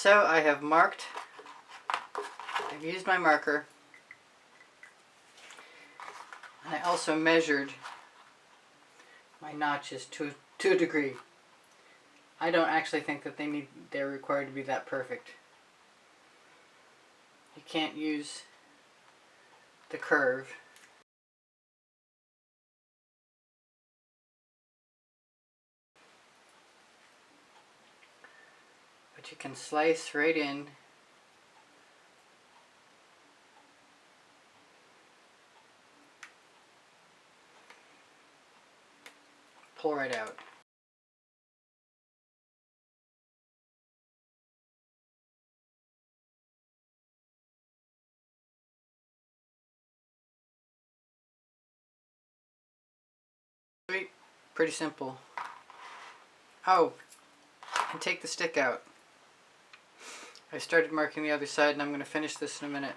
So I have marked, I've used my marker, and I also measured my notches to a degree. I don't actually think that they're required to be that perfect. You can't use the curve. But you can slice right in. Pull right out. Pretty simple. Oh, and take the stick out. I started marking the other side and I'm going to finish this in a minute.